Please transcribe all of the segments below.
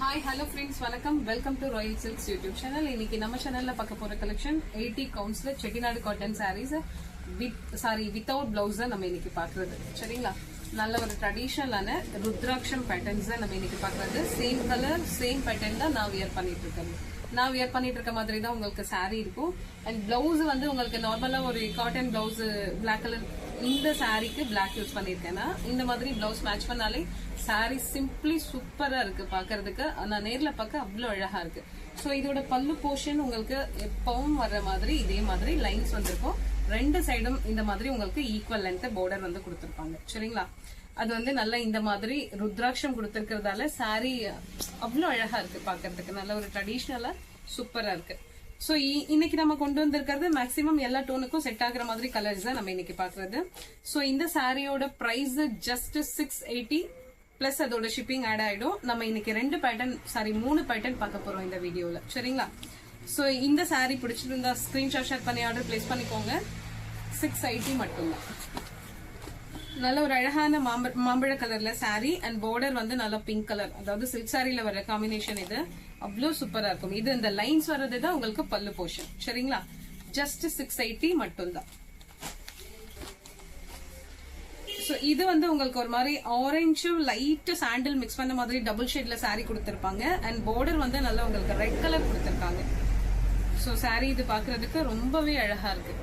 Hi, hello friends, welcome to Royal Silks YouTube channel. இன்னைக்கு நம்ம சேனல்ல பார்க்க போற கலெக்ஷன் 80 கவுண்ட்ஸ்ல Chettinad cotton sarees without blouse நம்ம இன்னைக்கு பார்க்கிறது. சரிங்களா? நல்ல ஒரு ட்ரெடிஷனலான ருத்ராட்சம் பேட்டர்ன்ஸ் நம்ம இன்னைக்கு பார்க்கிறது. சேம் கலர், சேம் பேட்டர்ன் தான் நான் வியர் பண்ணிட்டு இருக்கேன். நான் வியர் பண்ணிட்டு இருக்க மாதிரி தான் உங்களுக்கு saree இருக்கும். அண்ட் பிளவுஸ் வந்து உங்களுக்கு நார்மலா ஒரு காட்டன் பிளவுஸ் black கலர் இந்த சாரிக்கு black யூஸ் பண்ணிருக்கேன்னா இந்த மாதிரி பிளவுஸ் மேட்ச் பண்ணாலே சாரி சிம்பிளி சூப்பரா இருக்கு பாக்குறதுக்கு. நான் நேர்ல பார்க்க அவ்வளவு அழகா இருக்கு. சோ இதோட பல்லு போர்ஷன் உங்களுக்கு எப்பவும் வர்ற மாதிரி இதே மாதிரி லைன்ஸ் வந்திருக்கும். ரெண்டு சைடும் இந்த மாதிரி உங்களுக்கு ஈக்குவல் லென்த் பார்டர் வந்து கொடுத்திருப்பாங்க. சரிங்களா? அது வந்து நல்லா இந்த மாதிரி ருத்ராட்சம் கொடுத்திருக்கிறதால சாரி அவ்வளவு அழகா இருக்கு பாக்குறதுக்கு. நல்ல ஒரு ட்ரெடிஷனலா சூப்பரா இருக்கு. சோ இன்னைக்கு நம்ம கொண்டு வந்திருக்கிறது மேக்ஸிமம் எல்லா டோனுக்கும் செட் ஆகுற மாதிரி கலர்ஸ் தான் நம்ம இன்னைக்கு பாக்குறது. சோ இந்த சாரியோட பிரைஸ் ஜஸ்ட் 680 பிளஸ் அதோட ஷிப்பிங் ஆட் ஆயிடும். நம்ம இன்னைக்கு மூணு பேட்டர்ன் பார்க்க போறோம் இந்த வீடியோல. சரிங்களா? சோ இந்த சாரி பிடிச்சிருந்தா ஸ்கிரீன்ஷாட் ஷேர் பண்ணி ஆர்டர் பிளேஸ் பண்ணிக்கோங்க. 680 மட்டும்தான். நல்ல ஒரு அழகான மாம்பழ கலர்ல சாரி அண்ட் பார்டர் வந்து நல்ல பிங்க் கலர், அதாவது சில்க் சாரியில வர காம்பினேஷன் இது அவ்வளவு சூப்பரா இருக்கும். இது இந்த லைன்ஸ் வர்றதுதான் உங்களுக்கு பல்லு போர்ஷன். சரிங்களா? ஜஸ்ட் 680 மட்டும்தான். சோ இது வந்து உங்களுக்கு ஒரு மாதிரி ஆரஞ்சு லைட் சாண்டில் மிக்ஸ் பண்ண மாதிரி டபுள் ஷேட்ல சாரி கொடுத்திருப்பாங்க. அண்ட் பார்டர் வந்து நல்லா உங்களுக்கு ரெட் கலர் கொடுத்திருக்காங்க. சோ சாரி இது பாக்குறதுக்கு ரொம்பவே அழகா இருக்கு.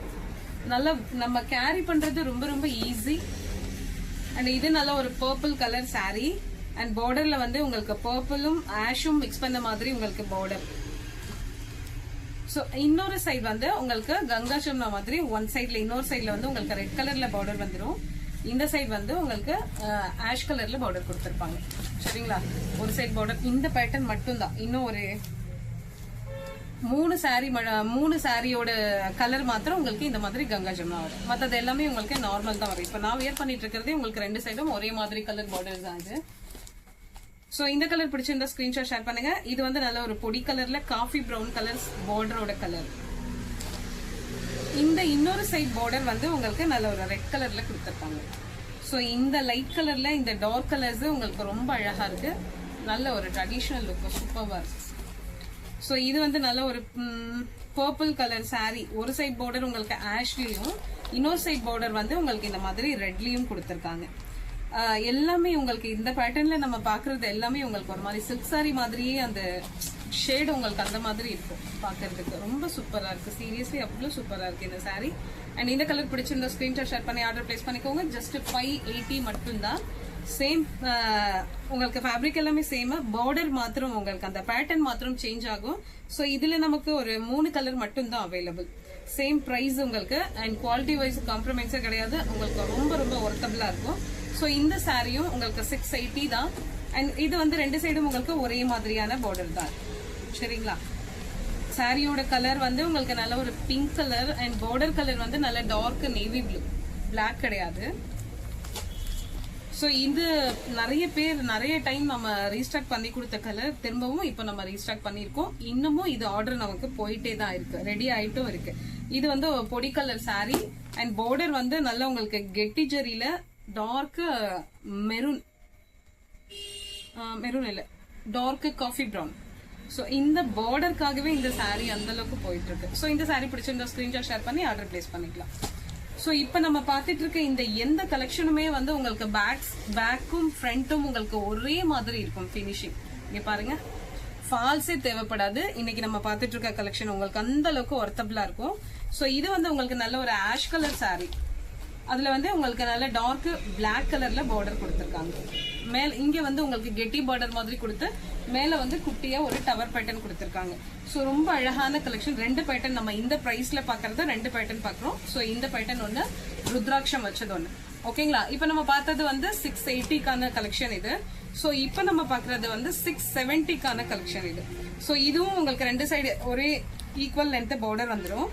நல்லா நம்ம கேரி பண்றது ரொம்ப ரொம்ப ஈஸி. அண்ட் இது நல்ல ஒரு பர்பிள் கலர் சாரி அண்ட் பார்டர்ல வந்து உங்களுக்கு பர்பிளும் ஆஷும் மிக்ஸ் பண்ண மாதிரி உங்களுக்கு பார்டர். சோ இன்னொரு சைடு வந்து உங்களுக்கு கங்கா ஜமுனா மாதிரி ஒன் சைட்ல, இன்னொரு சைட்ல வந்து உங்களுக்கு ரெட் கலர்ல பார்டர் வந்துடும். இந்த சைடு வந்து உங்களுக்கு ஆஷ் கலர்ல பார்டர் கொடுத்திருப்பாங்க. சரிங்களா? ஒரு சைடு பார்டர் இந்த பேட்டர்ன் மட்டும்தான். இன்னும் ஒரு மூணு சாரியோட கலர் மாத்திரம் உங்களுக்கு இந்த மாதிரி கங்கா ஜமுனா வரும். மற்றது எல்லாமே உங்களுக்கு நார்மல் தான் வரும். இப்ப நான் வியர் பண்ணிட்டு இருக்கிறதே உங்களுக்கு ரெண்டு சைடும் ஒரே மாதிரி கலர் பார்டர் தான் இது. சோ இந்த கலர் பிடிச்சிருந்தா ஸ்கிரீன்ஷாட் ஷேர் பண்ணுங்க. இது வந்து நல்ல ஒரு பொடி கலர்ல காஃபி பிரவுன் கலர் பார்டரோட கலர். இந்த இன்னொரு சைட் பார்டர் வந்து உங்களுக்கு நல்ல ஒரு ரெட் கலர்ல கொடுத்திருப்பாங்க. சோ இந்த லைட் கலர்ல இந்த டார்க் கலர்ஸ் உங்களுக்கு ரொம்ப அழகா இருக்கு. நல்ல ஒரு ட்ரெடிஷனல் லுக் சூப்பரா இருக்கு. சோ இது வந்து நல்ல ஒரு பர்பிள் கலர் சாரி. ஒரு சைட் பார்டர் உங்களுக்கு ஆஷ்லயும், இன்னொரு சைட் பார்டர் வந்து உங்களுக்கு இந்த மாதிரி ரெட்லயும் கொடுத்திருக்காங்க. எல்லாமே உங்களுக்கு இந்த பேட்டர்ன்ல நம்ம பாக்குறது எல்லாமே உங்களுக்கு ஒரு மாதிரி சில்க் சாரி மாதிரியே அந்த ஷேட் உங்களுக்கு அந்த மாதிரி இருக்கும் பாக்குறதுக்கு. ரொம்ப சூப்பரா இருக்கு. சீரியஸ்லி அவ்வளவு சூப்பரா இருக்கு இந்த சாரி. அண்ட் இந்த கலர் பிடிச்சிருந்த ஸ்கிரீன்ஷாட் ஷேர் பண்ணி ஆர்டர் பிளேஸ் பண்ணிக்கோங்க. ஜஸ்ட் 580 மட்டும்தான். சேம் உங்களுக்கு ஃபேப்ரிக் எல்லாமே சேம், பார்டர் மாத்திரம் உங்களுக்கு அந்த பேட்டர்ன் மாத்திரம் சேஞ்ச் ஆகும். சோ இதுல நமக்கு ஒரு 3 கலர் மட்டும் தான் அவைலபிள். சேம் பிரைஸ் உங்களுக்கு அண்ட் குவாலிட்டி வைஸ் காம்ப்ரமைஸே கிடையாது. உங்களுக்கு ரொம்ப ரொம்ப ஒர்த்தபிளா இருக்கும். சோ இந்த சாரியும் உங்களுக்கு 680 தான். அண்ட் இது வந்து ரெண்டு சைடும் உங்களுக்கு ஒரே மாதிரியான பார்டர் தான். சரிங்களா? சாரியோட கலர் வந்து உங்களுக்கு நல்ல ஒரு pink colour and border colour வந்து நல்ல டார்க் நேவி ப்ளூ, பிளாக் கிடையாது. சோ இது நிறைய பேர் நிறைய டைம் நம்ம ரீஸ்டாக் பண்ணி கொடுத்த கலர் திரும்பவும் இப்ப நம்ம ரீஸ்டாக் பண்ணிருக்கோம். இன்னமும் இது ஆர்டர் நமக்கு போயிட்டே தான் இருக்கு, ரெடி ஆயிட்டும் இருக்கு. இது வந்து பொடி கலர் சாரி அண்ட் பார்டர் வந்து நல்ல உங்களுக்கு கெட்டி ஜெரியில டார்க் மெரூன் இல்ல டார்க் காஃபி பிரவுன். சோ இந்த பார்டருக்காகவே இந்த சாரி அந்த அளவுக்கு போயிட்டு இருக்கு. சோ இந்த சாரி பிடிச்சிருந்தா ஸ்கிரீன்ஷாட் ஷேர் பண்ணி ஆர்டர் பிளேஸ் பண்ணிக்கலாம். சோ இப்ப நம்ம பாத்துட்டு இருக்க இந்த எந்த கலெக்ஷனுமே வந்து உங்களுக்கு பேக்கும் ஃப்ரண்ட்டும் உங்களுக்கு ஒரே மாதிரி இருக்கும் பினிஷிங். இங்க பாருங்க, ஃபால்ஸே தேவைப்படாது. இன்னைக்கு நம்ம பாத்துட்டு இருக்க கலெக்ஷன் உங்களுக்கு அந்த அளவுக்கு ஒர்த்தபிளா இருக்கும். சோ இது வந்து உங்களுக்கு நல்ல ஒரு ஆஷ் கலர் சாரி. அதுல வந்து உங்களுக்கு நல்ல டார்க் பிளாக் கலர்ல பார்டர் கொடுத்திருக்காங்க. மேல இங்க வந்து உங்களுக்கு கெட்டி பார்டர் மாதிரி கொடுத்து மேல வந்து குட்டியா ஒரு டவர் பேட்டர்ன் கொடுத்திருக்காங்க. சோ ரொம்ப அழகான கலெக்ஷன். ரெண்டு பேட்டர்ன் நம்ம இந்த பிரைஸ்ல பாக்குறது ரெண்டு பேட்டர்ன் பாக்குறோம். சோ இந்த பேட்டர்ன் ஒண்ணு, ருத்ராட்சம் வச்சது ஒண்ணு. ஓகேங்களா? இப்ப நம்ம பார்த்தது வந்து 680க்கான கலெக்ஷன் இது. சோ இப்ப நம்ம பாக்குறது வந்து 670க்கான கலெக்ஷன் இது. சோ இதுவும் உங்களுக்கு ரெண்டு சைடு ஒரே ஈக்குவல் லென்த் பார்டர் வந்துடும்.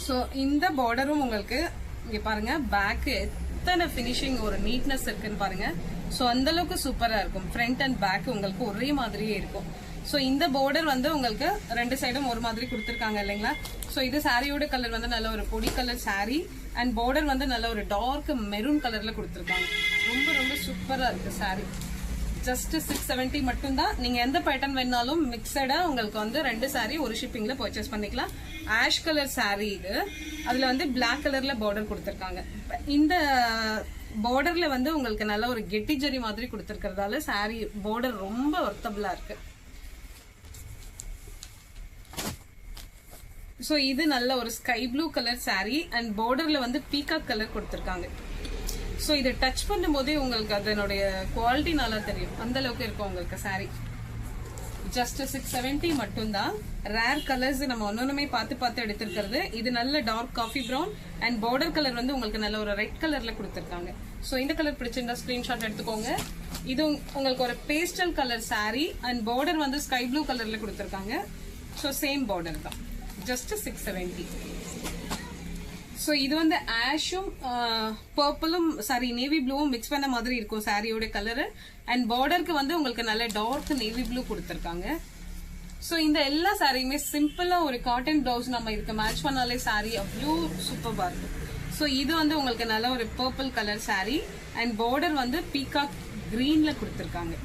சோ இந்த பார்டரும் உங்களுக்கு இங்க பாருங்க, பேக் எத்தனை பினிஷிங் ஒரு நீட்னஸ் இருக்குன்னு பாருங்க. சோ அந்த அளவுக்கு சூப்பரா இருக்கும். ஃப்ரண்ட் அண்ட் பேக் உங்களுக்கு ஒரே மாதிரியே இருக்கும். சோ இந்த பார்டர் வந்து உங்களுக்கு ரெண்டு சைடும் ஒரு மாதிரி கொடுத்திருக்காங்க இல்லைங்களா? சோ இது சாரியோட கலர் வந்து நல்ல ஒரு பொடி கலர் சாரி அண்ட் பார்டர் வந்து நல்ல ஒரு டார்க் மெரூன் கலர்ல கொடுத்திருக்காங்க. ரொம்ப ரொம்ப சூப்பரா இருக்கு சாரி. ஜஸ்ட் 670 மட்டும் தான். நீங்க எந்த பேட்டர்ன் வேணாலும் மிக்சடா உங்களுக்கு வந்து 2 saree ஒரு ஷிப்பிங்ல பர்ச்சேஸ் பண்ணிக்கலாம். ஆஷ் கலர் saree இது. அதுல வந்து பிளாக் கலர்ல பார்டர் கொடுத்திருக்காங்க. இந்த பார்டர்ல வந்து உங்களுக்கு நல்ல ஒரு கெட்டி ஜரி மாதிரி கொடுத்திருக்கிறதால saree பார்டர் ரொம்ப ஒர்த்தபிளா இருக்கு. சோ இது நல்ல ஒரு sky blue colour saree and பார்டர்ல வந்து பீகாக் கலர் கொடுத்திருக்காங்க. சோ இதை டச் பண்ணும்போதே உங்களுக்கு அதனுடைய குவாலிட்டி நல்லா தெரியும். அந்த அளவுக்கு இருக்கும் உங்களுக்கு saree. ஜஸ்ட் 670 மட்டும் தான். ரேர் கலர்ஸ் நம்ம ஒன்னொன்னுமே பார்த்து எடுத்திருக்கிறது. இது நல்ல dark coffee brown and border colour வந்து உங்களுக்கு நல்ல ஒரு ரெட் கலர்ல கொடுத்திருக்காங்க. சோ இந்த கலர் பிடிச்சிருந்தா ஸ்கிரீன்ஷாட் எடுத்துக்கோங்க. இது உங்களுக்கு ஒரு pastel colour saree and border வந்து ஸ்கை ப்ளூ கலர்ல கொடுத்திருக்காங்க. சோ சேம் பார்டர் தான். ஜஸ்ட் 670. சோ இது வந்து ஆஷும் பர்பிளும் சாரி நேவி ப்ளூவும் மிக்ஸ் பண்ண மாதிரி இருக்கும் சாரியோட கலர். அண்ட் பார்டருக்கு வந்து உங்களுக்கு நல்ல டார்க் நேவி ப்ளூ கொடுத்திருக்காங்க. சோ இந்த எல்லா சாரியுமே சிம்பிளா ஒரு காட்டன் பிளவுஸ் நம்ம இதுக்கு மேட்ச் பண்ணாலே சாரி அவ்வளோ சூப்பரா இருக்கும். சோ இது வந்து உங்களுக்கு நல்ல ஒரு purple colour sorry and border வந்து பீகாக் கிரீன்ல கொடுத்திருக்காங்க.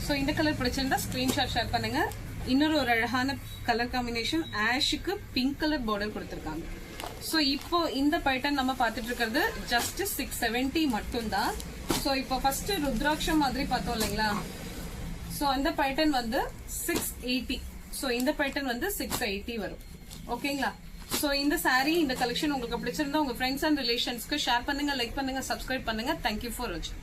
சோ இந்த கலர் பிடிச்சிருந்தா ஸ்கிரீன்ஷாட் ஷேர் பண்ணுங்க. இன்னொரு ஒரு அழகான கலர் காம்பினேஷன் ஆஷுக்கு பிங்க் கலர் பார்டர் கொடுத்திருக்காங்க. சோ இப்போ இந்த பேட்டர்ன் நம்ம பார்த்துட்டு இருக்கிறது ஜஸ்ட் 670 மட்டும் தான். சோ இப்போ ஃபர்ஸ்ட் ருத்ராட்சம் மாதிரி பார்த்தோம் இல்லைங்களா? சோ அந்த பேட்டர்ன் வந்து 680. சோ இந்த பேட்டர்ன் வந்து 680 வரும். ஓகேங்களா? சோ இந்த saree இந்த கலெக்ஷன் உங்களுக்கு பிடிச்சிருந்தா உங்க ஃப்ரெண்ட்ஸ் அண்ட் ரிலேஷன்ஸ்க்கு ஷேர் பண்ணுங்க, லைக் பண்ணுங்க, சப்ஸ்கிரைப் பண்ணுங்க. தேங்க்யூ ஃபார் வாட்சிங்.